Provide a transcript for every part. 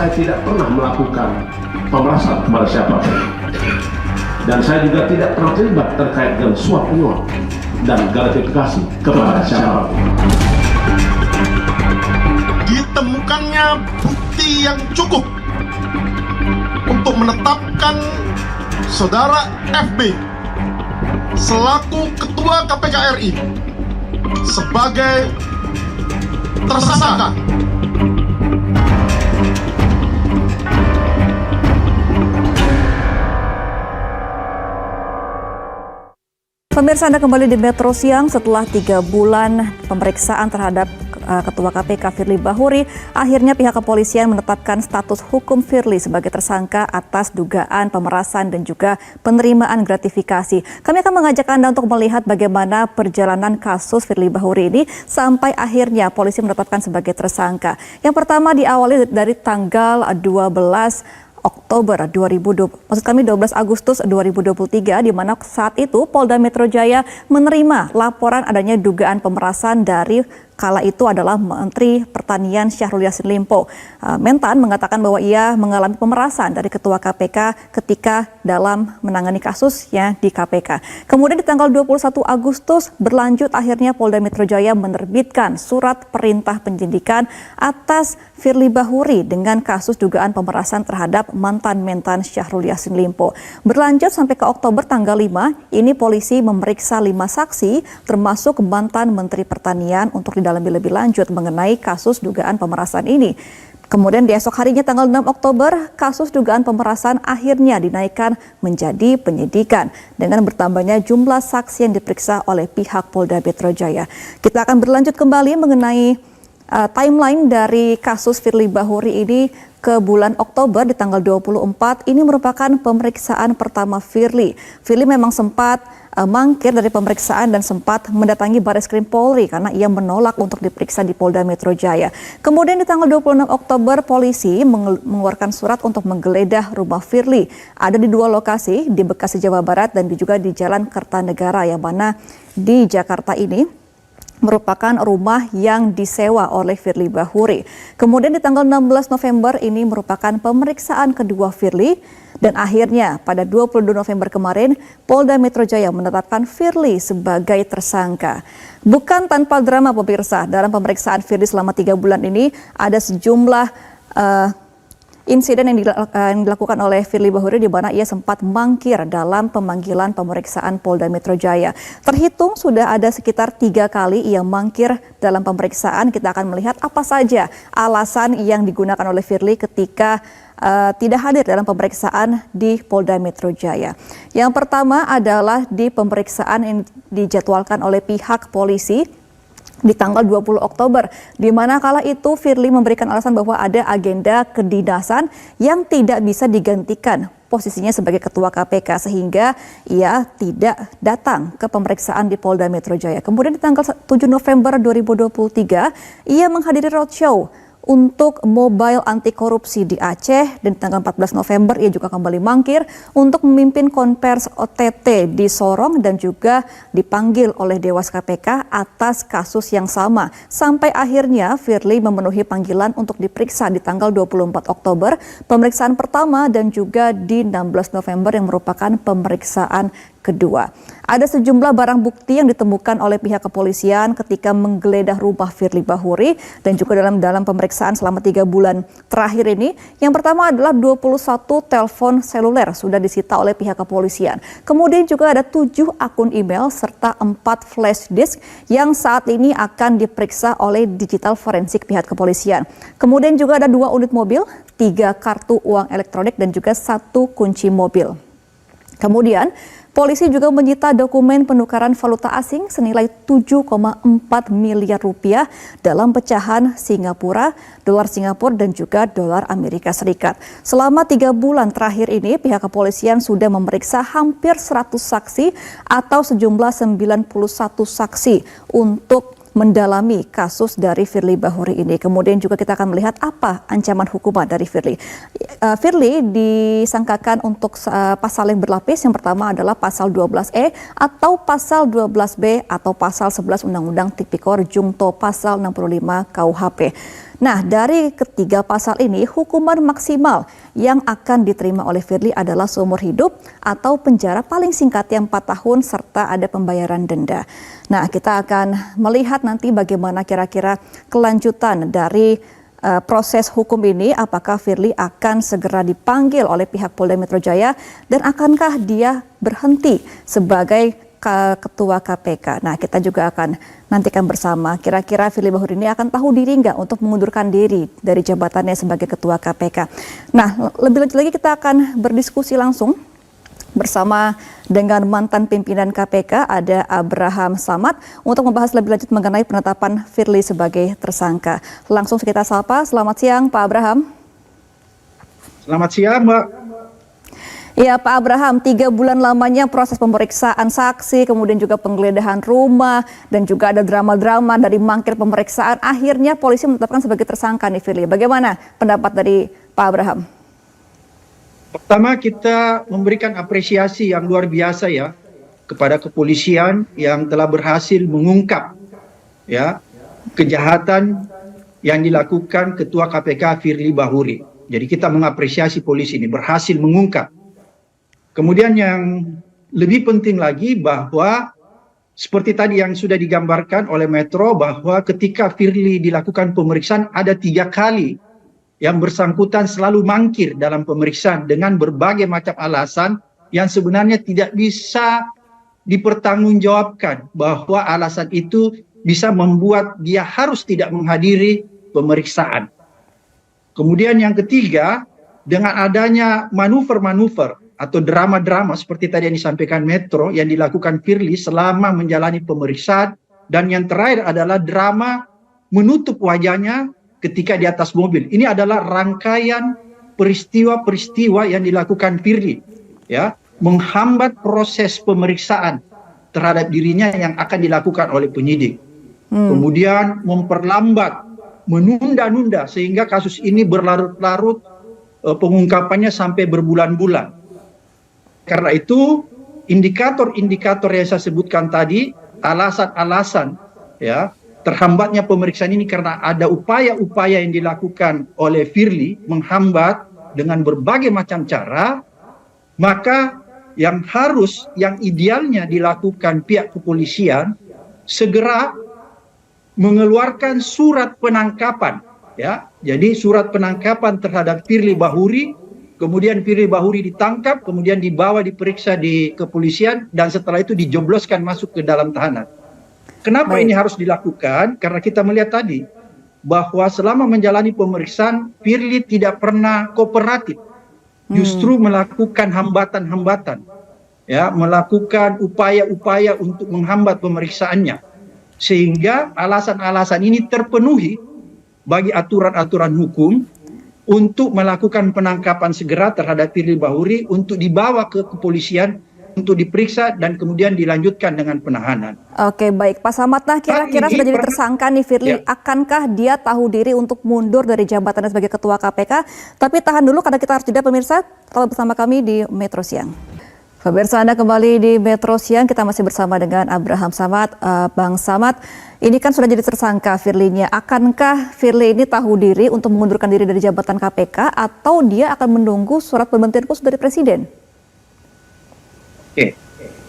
saya tidak pernah melakukan pemerasan kepada siapapun. Dan saya juga tidak pernah terlibat terkait dengan suap menyuap dan gratifikasi kepada siapapun. Ditemukannya bukti yang cukup untuk menetapkan Saudara FB selaku Ketua KPK RI sebagai tersangka. Pemirsa, Anda kembali di Metro Siang. Setelah 3 bulan pemeriksaan terhadap Ketua KPK Firly Bahuri, akhirnya pihak kepolisian menetapkan status hukum Firly sebagai tersangka atas dugaan pemerasan dan juga penerimaan gratifikasi. Kami akan mengajak Anda untuk melihat bagaimana perjalanan kasus Firly Bahuri ini sampai akhirnya polisi menetapkan sebagai tersangka. Yang pertama diawali dari tanggal 12 Oktober 2020, maksud kami 12 Agustus 2023, di mana saat itu Polda Metro Jaya menerima laporan adanya dugaan pemerasan dari kala itu adalah Menteri Pertanian Syahrul Yassin Limpo. Mentan mengatakan bahwa ia mengalami pemerasan dari Ketua KPK ketika dalam menangani kasusnya di KPK. Kemudian di tanggal 21 Agustus berlanjut akhirnya Polda Metro Jaya menerbitkan surat perintah penyidikan atas Firly Bahuri dengan kasus dugaan pemerasan terhadap mantan Mentan Syahrul Yassin Limpo. Berlanjut sampai ke Oktober tanggal 5, ini polisi memeriksa 5 saksi termasuk mantan Menteri Pertanian untuk didalami lebih lanjut mengenai kasus dugaan pemerasan ini. Kemudian di esok harinya tanggal 6 Oktober, kasus dugaan pemerasan akhirnya dinaikkan menjadi penyidikan dengan bertambahnya jumlah saksi yang diperiksa oleh pihak Polda Metro Jaya. Kita akan berlanjut kembali mengenai timeline dari kasus Firly Bahuri ini ke bulan Oktober di tanggal 24. Ini merupakan pemeriksaan pertama Firly. Firly memang sempat mangkir dari pemeriksaan dan sempat mendatangi Bareskrim Polri karena ia menolak untuk diperiksa di Polda Metro Jaya. Kemudian di tanggal 26 Oktober polisi mengeluarkan surat untuk menggeledah rumah Firly. Ada di 2 lokasi, di Bekasi Jawa Barat dan juga di Jalan Kertanegara, yang mana di Jakarta ini merupakan rumah yang disewa oleh Firly Bahuri. Kemudian di tanggal 16 November ini merupakan pemeriksaan kedua Firly, dan akhirnya pada 22 November kemarin Polda Metro Jaya menetapkan Firly sebagai tersangka. Bukan tanpa drama pemirsa, dalam pemeriksaan Firly selama 3 bulan ini ada sejumlah insiden yang dilakukan oleh Firly Bahuri di mana ia sempat mangkir dalam pemanggilan pemeriksaan Polda Metro Jaya. Terhitung sudah ada sekitar 3 kali ia mangkir dalam pemeriksaan. Kita akan melihat apa saja alasan yang digunakan oleh Firly ketika tidak hadir dalam pemeriksaan di Polda Metro Jaya. Yang pertama adalah di pemeriksaan yang dijadwalkan oleh pihak polisi di tanggal 20 Oktober, di mana kala itu Firly memberikan alasan bahwa ada agenda kedinasan yang tidak bisa digantikan posisinya sebagai Ketua KPK, sehingga ia tidak datang ke pemeriksaan di Polda Metro Jaya. Kemudian di tanggal 7 November 2023, ia menghadiri roadshow untuk mobile anti korupsi di Aceh, dan tanggal 14 November ia juga kembali mangkir untuk memimpin konvers OTT di Sorong dan juga dipanggil oleh Dewas KPK atas kasus yang sama. Sampai akhirnya Firly memenuhi panggilan untuk diperiksa di tanggal 24 Oktober, pemeriksaan pertama, dan juga di 16 November yang merupakan pemeriksaan kedua. Ada sejumlah barang bukti yang ditemukan oleh pihak kepolisian ketika menggeledah rumah Firly Bahuri dan juga dalam pemeriksaan selama 3 bulan terakhir ini. Yang pertama adalah 21 telepon seluler sudah disita oleh pihak kepolisian. Kemudian juga ada 7 akun email serta 4 flash disk yang saat ini akan diperiksa oleh digital forensik pihak kepolisian. Kemudian juga ada 2 unit mobil, 3 kartu uang elektronik dan juga 1 kunci mobil. Kemudian polisi juga menyita dokumen penukaran valuta asing senilai 7,4 miliar rupiah dalam pecahan Singapura, dolar Singapura dan juga dolar Amerika Serikat. Selama 3 bulan terakhir ini pihak kepolisian sudah memeriksa hampir 100 saksi atau sejumlah 91 saksi untuk mendalami kasus dari Firly Bahuri ini. Kemudian juga kita akan melihat apa ancaman hukuman dari Firly. Firly disangkakan untuk pasal yang berlapis. Yang pertama adalah pasal 12E atau pasal 12B atau pasal 11 Undang-Undang Tipikor Jungto pasal 65 KUHP. Nah, dari ketiga pasal ini, hukuman maksimal yang akan diterima oleh Firly adalah seumur hidup atau penjara paling singkatnya 4 tahun serta ada pembayaran denda. Nah, kita akan melihat nanti bagaimana kira-kira kelanjutan dari proses hukum ini, apakah Firly akan segera dipanggil oleh pihak Polda Metro Jaya dan akankah dia berhenti sebagai Ketua KPK. Nah, kita juga akan nantikan bersama kira-kira Firly Bahuri ini akan tahu diri nggak untuk mengundurkan diri dari jabatannya sebagai Ketua KPK. Nah, lebih lanjut lagi kita akan berdiskusi langsung bersama dengan mantan pimpinan KPK, ada Abraham Samad, untuk membahas lebih lanjut mengenai penetapan Firly sebagai tersangka. Langsung kita sapa. Selamat siang, Pak Abraham. Selamat siang, Mbak. Ya, Pak Abraham, 3 bulan lamanya proses pemeriksaan saksi, kemudian juga penggeledahan rumah, dan juga ada drama-drama dari mangkir pemeriksaan. Akhirnya polisi menetapkan sebagai tersangka nih Firly. Bagaimana pendapat dari Pak Abraham? Pertama, kita memberikan apresiasi yang luar biasa ya kepada kepolisian yang telah berhasil mengungkap ya kejahatan yang dilakukan Ketua KPK Firly Bahuri. Jadi kita mengapresiasi polisi ini berhasil mengungkap. Kemudian yang lebih penting lagi bahwa seperti tadi yang sudah digambarkan oleh Metro bahwa ketika Firly dilakukan pemeriksaan ada 3 kali yang bersangkutan selalu mangkir dalam pemeriksaan dengan berbagai macam alasan yang sebenarnya tidak bisa dipertanggungjawabkan, bahwa alasan itu bisa membuat dia harus tidak menghadiri pemeriksaan. Kemudian yang ketiga, dengan adanya manuver-manuver atau drama-drama seperti tadi yang disampaikan Metro yang dilakukan Firly selama menjalani pemeriksaan, dan yang terakhir adalah drama menutup wajahnya ketika di atas mobil. Ini adalah rangkaian peristiwa-peristiwa yang dilakukan Firly ya, menghambat proses pemeriksaan terhadap dirinya yang akan dilakukan oleh penyidik. Kemudian memperlambat, menunda-nunda sehingga kasus ini berlarut-larut, pengungkapannya sampai berbulan-bulan. Karena itu indikator-indikator yang saya sebutkan tadi, alasan-alasan ya terhambatnya pemeriksaan ini karena ada upaya-upaya yang dilakukan oleh Firly menghambat dengan berbagai macam cara, maka yang idealnya dilakukan pihak kepolisian segera mengeluarkan surat penangkapan ya. Jadi surat penangkapan terhadap Firly Bahuri. Kemudian Firly Bahuri ditangkap, kemudian dibawa diperiksa di kepolisian, dan setelah itu dijobloskan masuk ke dalam tahanan. Kenapa ini harus dilakukan? Karena kita melihat tadi bahwa selama menjalani pemeriksaan, Firly tidak pernah kooperatif, justru melakukan hambatan-hambatan, ya, melakukan upaya-upaya untuk menghambat pemeriksaannya, sehingga alasan-alasan ini terpenuhi bagi aturan-aturan hukum untuk melakukan penangkapan segera terhadap Firly Bahuri untuk dibawa ke kepolisian untuk diperiksa dan kemudian dilanjutkan dengan penahanan. Oke, baik Pak Samad, nah kira-kira sudah jadi tersangka nih Firly, ya. Akankah dia tahu diri untuk mundur dari jabatannya sebagai Ketua KPK? Tapi tahan dulu karena kita harus jeda pemirsa, tetap bersama kami di Metro Siang. Pemirsa, Anda kembali di Metro Siang, kita masih bersama dengan Abraham Samad. Bang Samad, ini kan sudah jadi tersangka Firly-nya. Akankah Firly ini tahu diri untuk mengundurkan diri dari jabatan KPK atau dia akan menunggu surat pemberhentian khusus dari Presiden? Oke,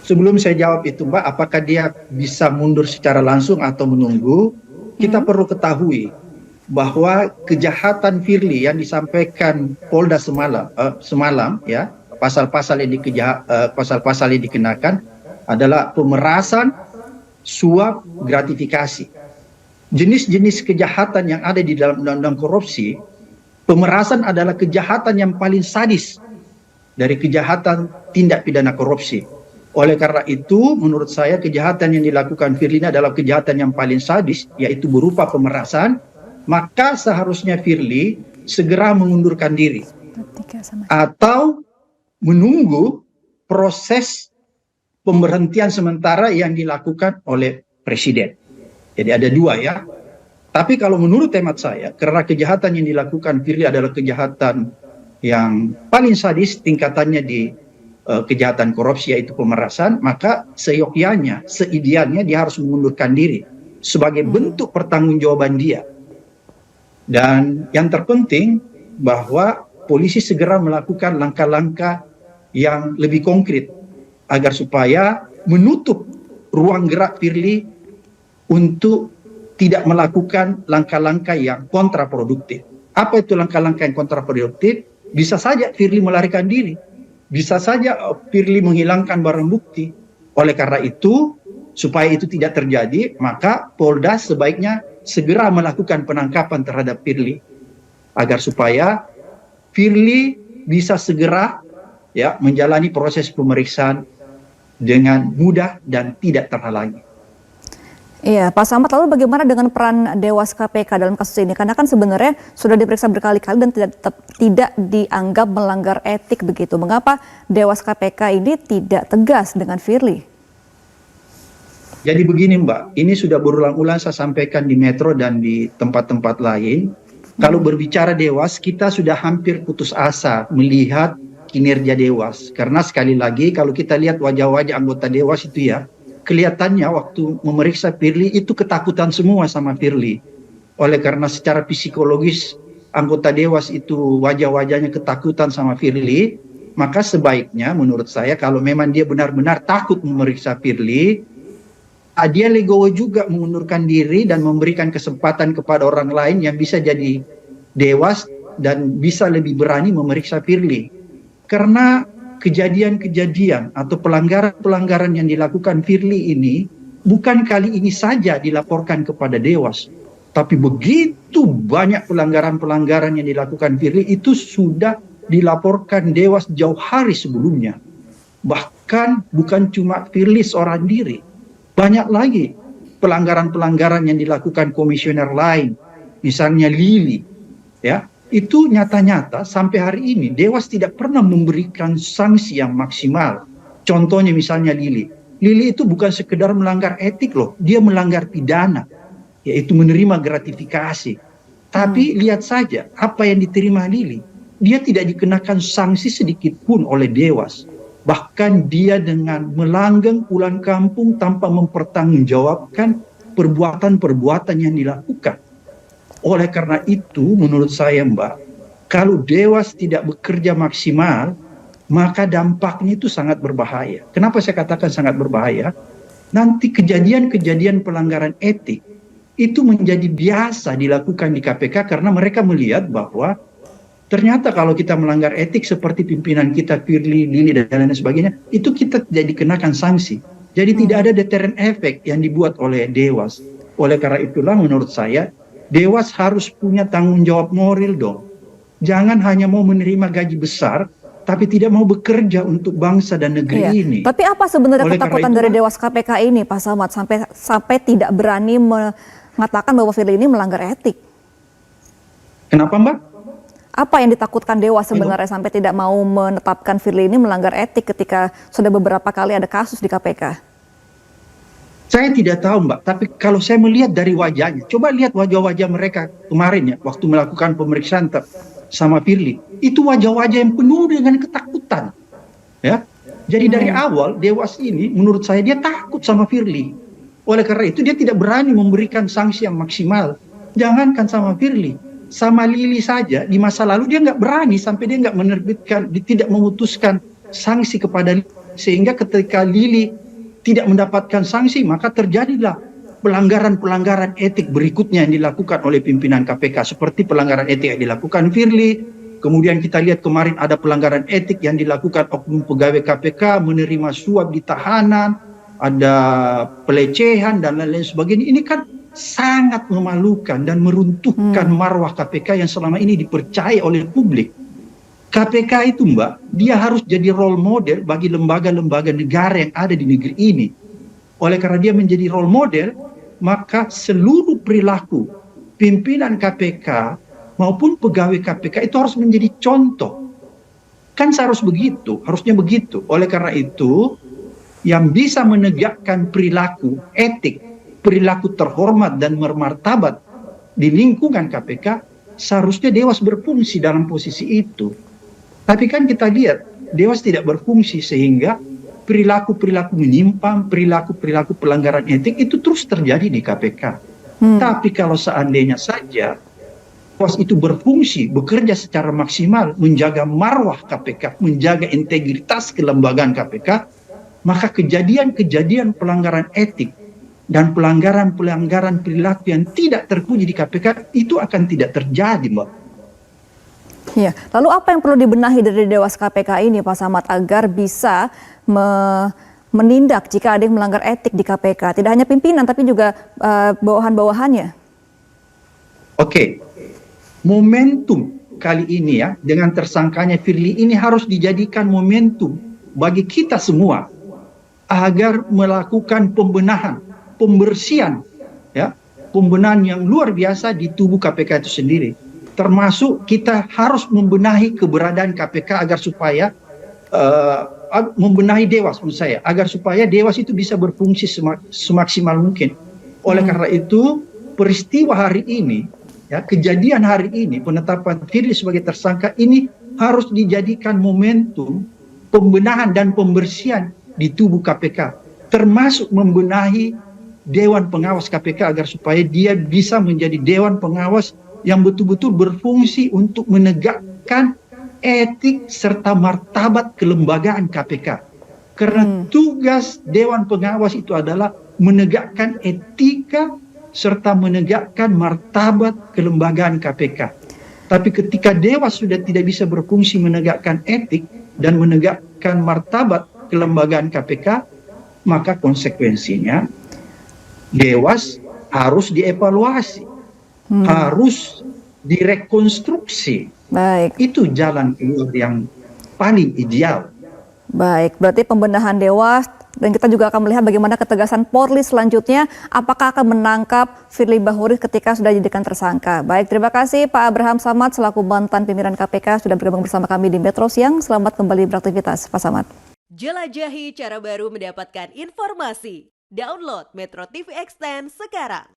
sebelum saya jawab itu Mbak, apakah dia bisa mundur secara langsung atau menunggu, kita perlu ketahui bahwa kejahatan Firly yang disampaikan Polda semalam ya, pasal-pasal yang dikenakan adalah pemerasan, suap, gratifikasi. Jenis-jenis kejahatan yang ada di dalam undang-undang korupsi, pemerasan adalah kejahatan yang paling sadis dari kejahatan tindak pidana korupsi. Oleh karena itu, menurut saya kejahatan yang dilakukan Firly ini adalah kejahatan yang paling sadis, yaitu berupa pemerasan. Maka seharusnya Firly segera mengundurkan diri atau menunggu proses pemberhentian sementara yang dilakukan oleh Presiden. Jadi ada 2 ya. Tapi kalau menurut hemat saya, karena kejahatan yang dilakukan Firly adalah kejahatan yang paling sadis tingkatannya di kejahatan korupsi, yaitu pemerasan, maka seyogyanya, seidealnya dia harus mengundurkan diri sebagai bentuk pertanggungjawaban dia. Dan yang terpenting bahwa polisi segera melakukan langkah-langkah yang lebih konkret agar supaya menutup ruang gerak Firly untuk tidak melakukan langkah-langkah yang kontraproduktif. Apa itu langkah-langkah yang kontraproduktif? Bisa saja Firly melarikan diri, bisa saja Firly menghilangkan barang bukti. Oleh karena itu, supaya itu tidak terjadi, maka Polda sebaiknya segera melakukan penangkapan terhadap Firly agar supaya Firly bisa segera menjalani proses pemeriksaan dengan mudah dan tidak terhalangi. Iya, Pak Samad, lalu bagaimana dengan peran Dewas KPK dalam kasus ini? Karena kan sebenarnya sudah diperiksa berkali-kali dan tidak dianggap melanggar etik begitu. Mengapa Dewas KPK ini tidak tegas dengan Firly? Jadi begini Mbak, ini sudah berulang-ulang saya sampaikan di Metro dan di tempat-tempat lain. Kalau berbicara Dewas, kita sudah hampir putus asa melihat kinerja Dewas. Karena sekali lagi kalau kita lihat wajah-wajah anggota Dewas itu kelihatannya waktu memeriksa Firly itu ketakutan semua sama Firly. Oleh karena secara psikologis anggota Dewas itu wajah-wajahnya ketakutan sama Firly, maka sebaiknya menurut saya kalau memang dia benar-benar takut memeriksa Firly, dia legowo juga mengundurkan diri dan memberikan kesempatan kepada orang lain yang bisa jadi Dewas dan bisa lebih berani memeriksa Firly. Karena kejadian-kejadian atau pelanggaran-pelanggaran yang dilakukan Firly ini bukan kali ini saja dilaporkan kepada Dewas, tapi begitu banyak pelanggaran-pelanggaran yang dilakukan Firly itu sudah dilaporkan Dewas jauh hari sebelumnya. Bahkan bukan cuma Firly seorang diri, banyak lagi pelanggaran-pelanggaran yang dilakukan komisioner lain, misalnya Lili, itu nyata-nyata sampai hari ini Dewas tidak pernah memberikan sanksi yang maksimal. Contohnya misalnya Lili. Lili itu bukan sekedar melanggar etik loh, dia melanggar pidana, yaitu menerima gratifikasi. Tapi lihat saja apa yang diterima Lili. Dia tidak dikenakan sanksi sedikit pun oleh Dewas. Bahkan dia dengan melanggeng pulang kampung tanpa mempertanggungjawabkan perbuatan-perbuatan yang dilakukan. Oleh karena itu, menurut saya Mbak, kalau Dewas tidak bekerja maksimal, maka dampaknya itu sangat berbahaya. Kenapa saya katakan sangat berbahaya? Nanti kejadian-kejadian pelanggaran etik itu menjadi biasa dilakukan di KPK karena mereka melihat bahwa ternyata kalau kita melanggar etik seperti pimpinan kita, Firly, Lili, dan lain sebagainya, itu kita tidak dikenakan sanksi. Jadi tidak ada deterrent effect yang dibuat oleh Dewas. Oleh karena itulah menurut saya, Dewas harus punya tanggung jawab moral dong. Jangan hanya mau menerima gaji besar, tapi tidak mau bekerja untuk bangsa dan negeri ini. Tapi apa sebenarnya ketakutan dari Dewas KPK ini, Pak Samad, sampai tidak berani mengatakan bahwa Firly ini melanggar etik? Kenapa Mbak? Apa yang ditakutkan Dewas sebenarnya sampai tidak mau menetapkan Firly ini melanggar etik ketika sudah beberapa kali ada kasus di KPK? Saya tidak tahu Mbak, tapi kalau saya melihat dari wajahnya, coba lihat wajah-wajah mereka kemarin waktu melakukan pemeriksaan sama Firly, itu wajah-wajah yang penuh dengan ketakutan. Jadi dari awal Dewas ini menurut saya dia takut sama Firly. Oleh karena itu dia tidak berani memberikan sanksi yang maksimal. Jangankan sama Firly, sama Lili saja di masa lalu dia nggak berani sampai dia nggak menerbitkan, tidak memutuskan sanksi kepada Lili. Sehingga ketika Lili tidak mendapatkan sanksi, maka terjadilah pelanggaran-pelanggaran etik berikutnya yang dilakukan oleh pimpinan KPK. Seperti pelanggaran etik yang dilakukan Firly, kemudian kita lihat kemarin ada pelanggaran etik yang dilakukan oknum pegawai KPK, menerima suap di tahanan, ada pelecehan dan lain-lain sebagainya. Ini kan sangat memalukan dan meruntuhkan marwah KPK yang selama ini dipercaya oleh publik. KPK itu Mbak, dia harus jadi role model bagi lembaga-lembaga negara yang ada di negeri ini. Oleh karena dia menjadi role model, maka seluruh perilaku pimpinan KPK maupun pegawai KPK itu harus menjadi contoh. Kan seharusnya begitu. Oleh karena itu, yang bisa menegakkan perilaku etik, perilaku terhormat dan bermartabat di lingkungan KPK, seharusnya Dewas berfungsi dalam posisi itu. Tapi kan kita lihat Dewas tidak berfungsi sehingga perilaku-perilaku menyimpang, perilaku-perilaku pelanggaran etik itu terus terjadi di KPK. Tapi kalau seandainya saja Dewas itu berfungsi, bekerja secara maksimal, menjaga marwah KPK, menjaga integritas kelembagaan KPK, maka kejadian-kejadian pelanggaran etik dan pelanggaran-pelanggaran perilaku yang tidak terpuji di KPK itu akan tidak terjadi, Mbak. Ya, lalu apa yang perlu dibenahi dari Dewas KPK ini, Pak Samad, agar bisa menindak jika ada yang melanggar etik di KPK? Tidak hanya pimpinan, tapi juga bawahan-bawahannya. Oke, momentum kali ini ya, dengan tersangkanya Firly ini harus dijadikan momentum bagi kita semua agar melakukan pembenahan, pembersihan, ya, pembenahan yang luar biasa di tubuh KPK itu sendiri. Termasuk kita harus membenahi keberadaan KPK agar supaya membenahi Dewas, menurut saya, agar supaya Dewas itu bisa berfungsi semaksimal mungkin. Oleh karena itu, peristiwa hari ini, ya, kejadian hari ini, penetapan Firly sebagai tersangka ini harus dijadikan momentum pembenahan dan pembersihan di tubuh KPK, termasuk membenahi Dewan Pengawas KPK agar supaya dia bisa menjadi Dewan Pengawas yang betul-betul berfungsi untuk menegakkan etik serta martabat kelembagaan KPK. Karena tugas Dewan Pengawas itu adalah menegakkan etika serta menegakkan martabat kelembagaan KPK. Tapi ketika Dewas sudah tidak bisa berfungsi menegakkan etik dan menegakkan martabat kelembagaan KPK, maka konsekuensinya Dewas harus dievaluasi, harus direkonstruksi. Baik. Itu jalan keluar yang paling ideal. Baik, berarti pembenahan Dewas, dan kita juga akan melihat bagaimana ketegasan Polri selanjutnya, apakah akan menangkap Firly Bahuri ketika sudah dijadikan tersangka. Baik, terima kasih Pak Abraham Samad selaku mantan pimpinan KPK sudah bergabung bersama kami di Metro Siang. Selamat kembali beraktivitas, Pak Samad. Jelajahi cara baru mendapatkan informasi. Download Metro TV Extend sekarang.